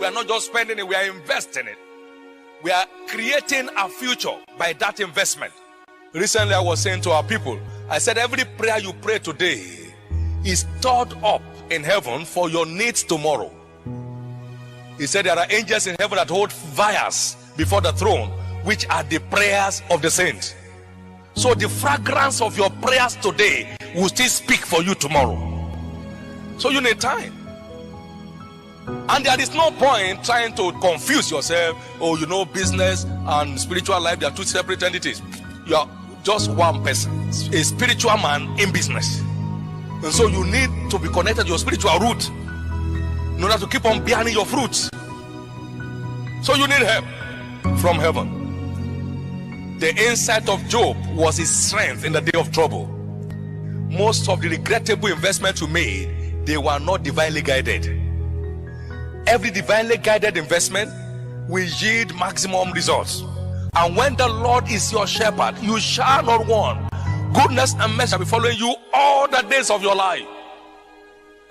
We are not just spending it, we are investing it. We are creating a future by that investment. Recently, I was saying to our people, I said every prayer you pray today is stored up in heaven for your needs tomorrow. He said there are angels in heaven that hold vials before the throne, which are the prayers of the saints. So the fragrance of your prayers today will still speak for you tomorrow. So you need time. And there is no point trying to confuse yourself. Oh, you know, business and spiritual life, they are two separate entities. You are just one person, a spiritual man in business. And so you need to be connected to your spiritual root in order to keep on bearing your fruits. So you need help from heaven. The insight of Job was his strength in the day of trouble. Most of the regrettable investments you made, they were not divinely guided. Every divinely guided investment will yield maximum results. And when the Lord is your shepherd, you shall not want. Goodness and mercy shall be following you all the days of your life.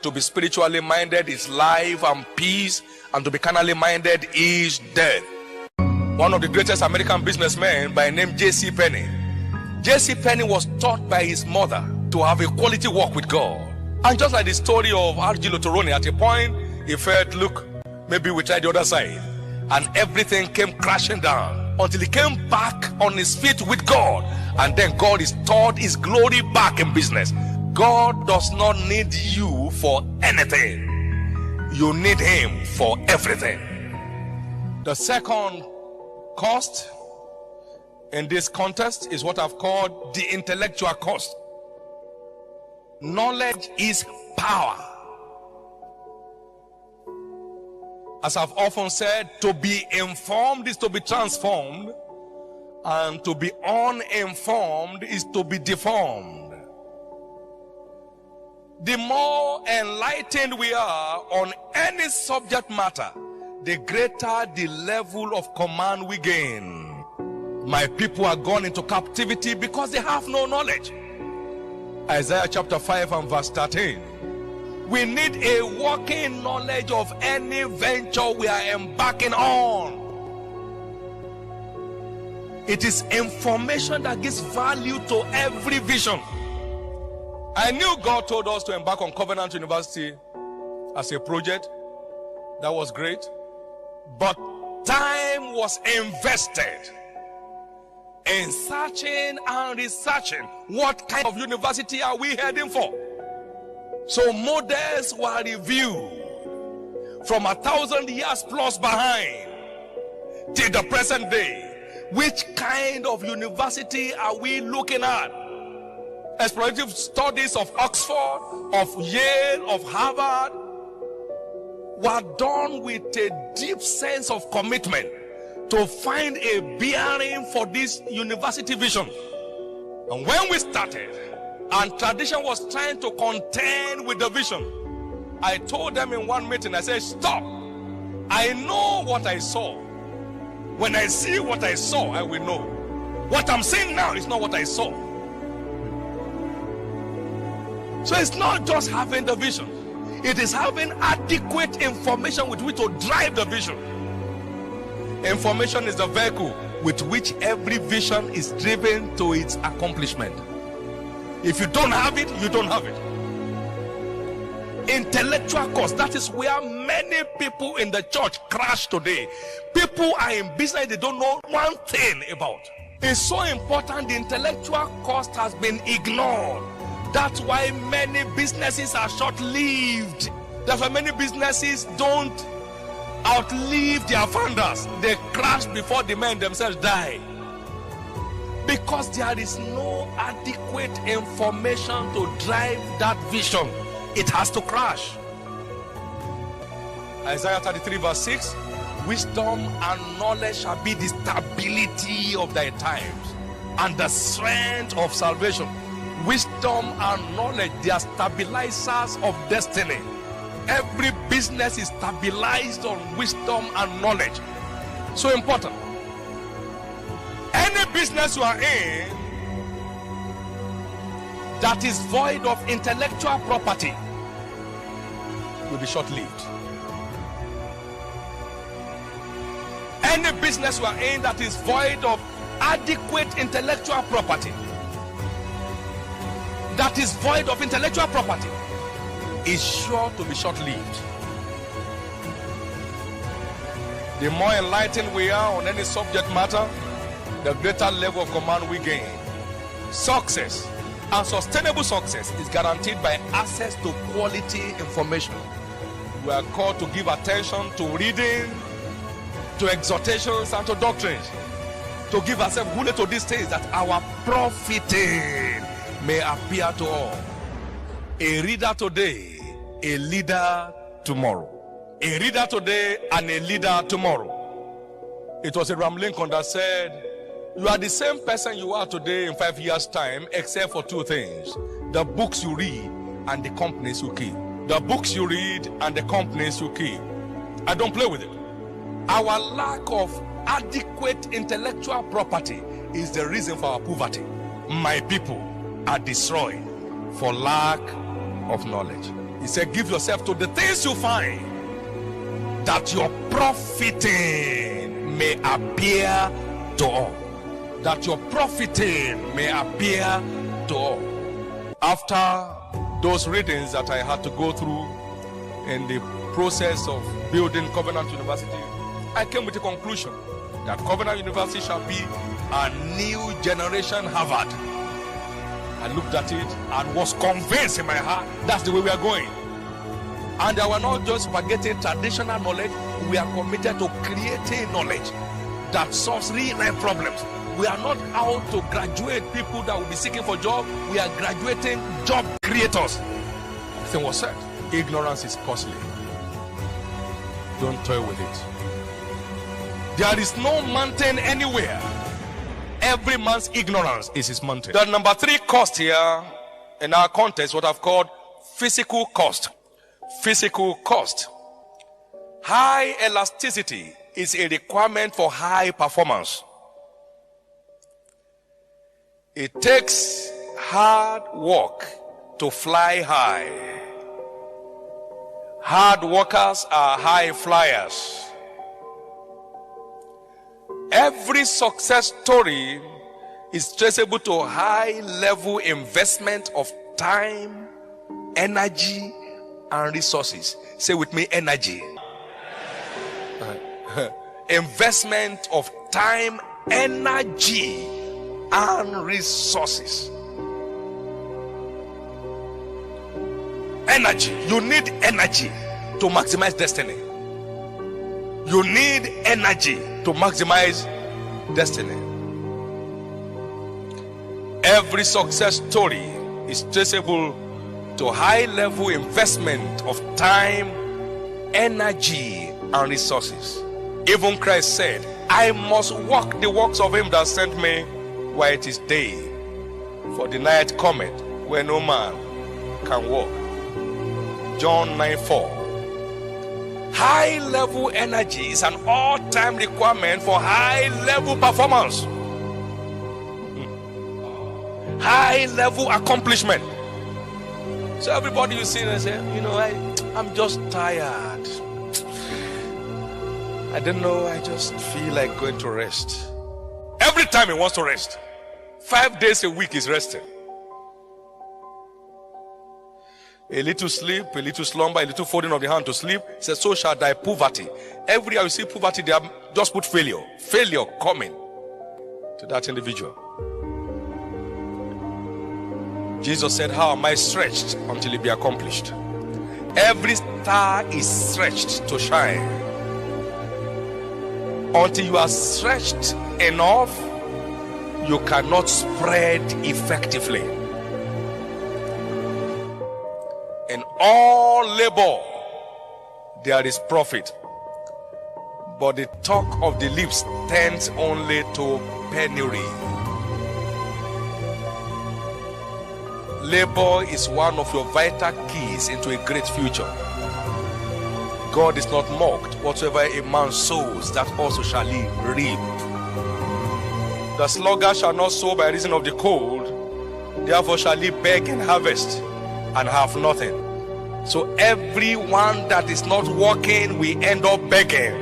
To be spiritually minded is life and peace, and to be carnally minded is death. One of the greatest American businessmen by name J.C. Penney. J.C. Penney was taught by his mother to have a quality walk with God. And just like the story of R.G. Lotoroni, at a point he felt, look, maybe we try the other side. And everything came crashing down until he came back on his feet with God. And then God restored his glory back in business. God does not need you for anything. You need him for everything. The second cost in this context is what I've called the intellectual cost. Knowledge is power. As I've often said, to be informed is to be transformed, and to be uninformed is to be deformed. The more enlightened we are on any subject matter, the greater the level of command we gain. My people are gone into captivity because they have no knowledge. Isaiah chapter 5 and verse 13. We need a working knowledge of any venture we are embarking on. It is information that gives value to every vision. I knew God told us to embark on Covenant University as a project. That was great. But time was invested in searching and researching. What kind of university are we heading for? So models were reviewed from 1,000 years plus behind till the present day. Which kind of university are we looking at? Explorative studies of Oxford, of Yale, of Harvard were done with a deep sense of commitment to find a bearing for this university vision. And when we started, and tradition was trying to contend with the vision, I told them in one meeting, I said, stop. I know what I saw. When I see what I saw, I will know. What I'm saying now is not what I saw. So it's not just having the vision. It is having adequate information with which to drive the vision. Information is the vehicle with which every vision is driven to its accomplishment. If you don't have it, you don't have it. Intellectual cost, that is where many people in the church crash today. People are in business they don't know one thing about. It's so important. The intellectual cost has been ignored. That's why many businesses are short-lived. That's why many businesses don't outlive their founders. They crash before the men themselves die. Because there is no adequate information to drive that vision. It has to crash. Isaiah 33 verse 6. Wisdom and knowledge shall be the stability of thy times and the strength of salvation. Wisdom and knowledge, they are stabilizers of destiny. Every business is stabilized on wisdom and knowledge. So important. Any business you are in that is void of intellectual property will be short-lived. Any business you are in that is void of adequate intellectual property, is sure to be short-lived. The more enlightened we are on any subject matter, the greater level of command we gain. Success and sustainable success is guaranteed by access to quality information. We are called to give attention to reading, to exhortations, and to doctrines, to give ourselves wholly to these things, that our profiting may appear to all. A reader today, a leader tomorrow. A reader today and a leader tomorrow. It was Abraham Lincoln that said, you are the same person you are today in 5 years' time, except for two things: the books you read and the companies you keep. The books you read and the companies you keep. I don't play with it. Our lack of adequate intellectual property is the reason for our poverty. My people are destroyed for lack of knowledge. He said, give yourself to the things you find, that your profiting may appear to all. That your profiting may appear to all. After those readings that I had to go through in the process of building Covenant University, I came with a conclusion that Covenant University shall be a new generation Harvard. I looked at it and was convinced in my heart that's the way we are going. And I was not just forgetting traditional knowledge, we are committed to creating knowledge that solves real life problems. We are not out to graduate people that will be seeking for job. We are graduating job creators. The thing was said, ignorance is costly. Don't toy with it. There is no mountain anywhere. Every man's ignorance is his mountain. The number 3 cost here in our context, what I've called physical cost. Physical cost. High elasticity is a requirement for high performance. It takes hard work to fly high. Hard workers are high flyers. Every success story is traceable to high level investment of time, energy, and resources. Say with me, energy. Investment of time, energy, and resources. Energy. You need energy to maximize destiny. You need energy to maximize destiny. Every success story is traceable to high level investment of time, energy, and resources. Even Christ said, I must walk the works of him that sent me while it is day, for the night cometh where no man can walk. John 9:4. High level energy is an all-time requirement for high level performance. High level accomplishment. So everybody you see and say, I'm just tired. I don't know, I just feel like going to rest. Every time he wants to rest. 5 days a week is resting. A little sleep, a little slumber, a little folding of the hand to sleep. He says, so shall thy poverty. Every year you see poverty, they have just put failure. Failure coming to that individual. Jesus said, how am I stretched until it be accomplished? Every star is stretched to shine. Until you are stretched enough, you cannot spread effectively. In all labor, there is profit. But the talk of the lips tends only to penury. Labor is one of your vital keys into a great future. God is not mocked. Whatsoever a man sows, that also shall he reap. The sluggard shall not sow by reason of the cold, therefore shall he beg and harvest, and have nothing. So everyone that is not working will end up begging.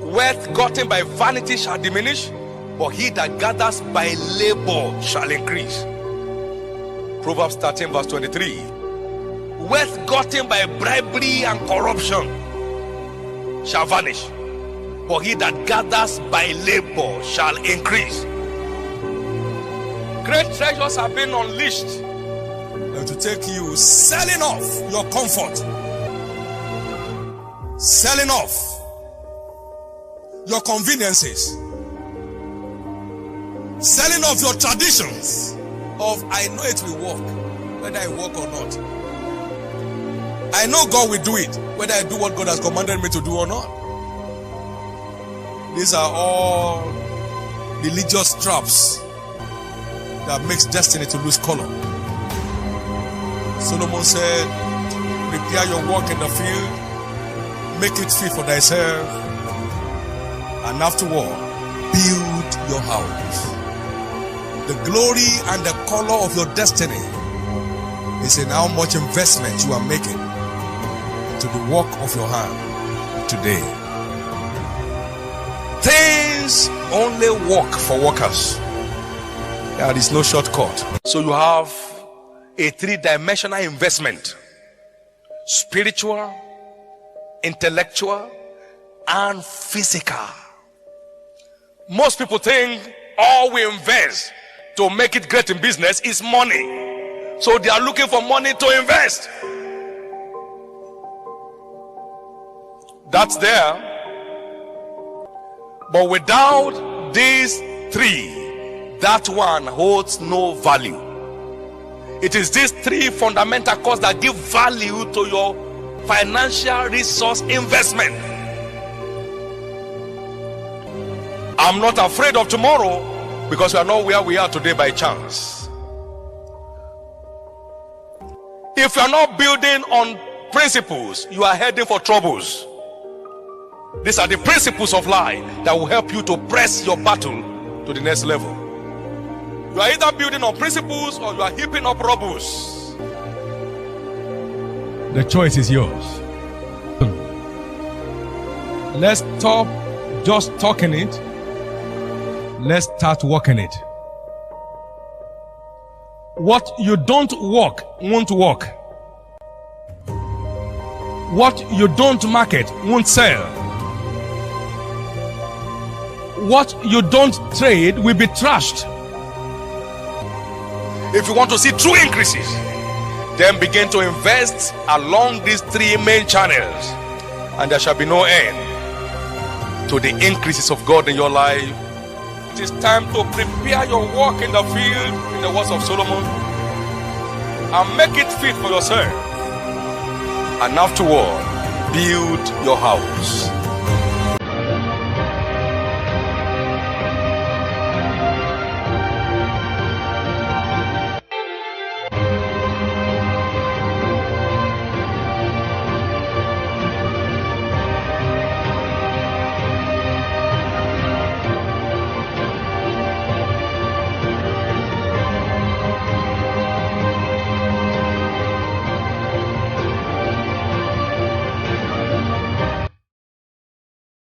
Wealth gotten by vanity shall diminish, but he that gathers by labor shall increase. Proverbs 13 verse 23. Wealth gotten by bribery and corruption shall vanish, but he that gathers by labor shall increase. Great treasures have been unleashed to take you selling off your comfort, selling off your conveniences, selling off your traditions of I know it will work, whether I work or not. I know God will do it, whether I do what God has commanded me to do or not. These are all religious traps that makes destiny to lose color. Solomon said, prepare your work in the field, make it fit for thyself, and afterward, build your house. The glory and the color of your destiny is in how much investment you are making into the work of your hand today. Things only work for workers. There is no shortcut. So you have a three-dimensional investment: spiritual, intellectual, and physical. Most people think all we invest to make it great in business is money. So they are looking for money to invest. That's there. But without these three, that one holds no value. It is these three fundamental causes that give value to your financial resource investment. I'm not afraid of tomorrow because we are not where we are today by chance. If you are not building on principles, you are heading for troubles. These are the principles of life that will help you to press your battle to the next level. You are either building on principles or you are heaping up rubbles. The choice is yours. Let's stop just talking it. Let's start working it. What you don't work won't work. What you don't market won't sell. What you don't trade will be trashed. If you want to see true increases, then begin to invest along these three main channels, and there shall be no end to the increases of God in your life. It is time to prepare your work in the field, in the words of Solomon, and make it fit for yourself, and afterward build your house.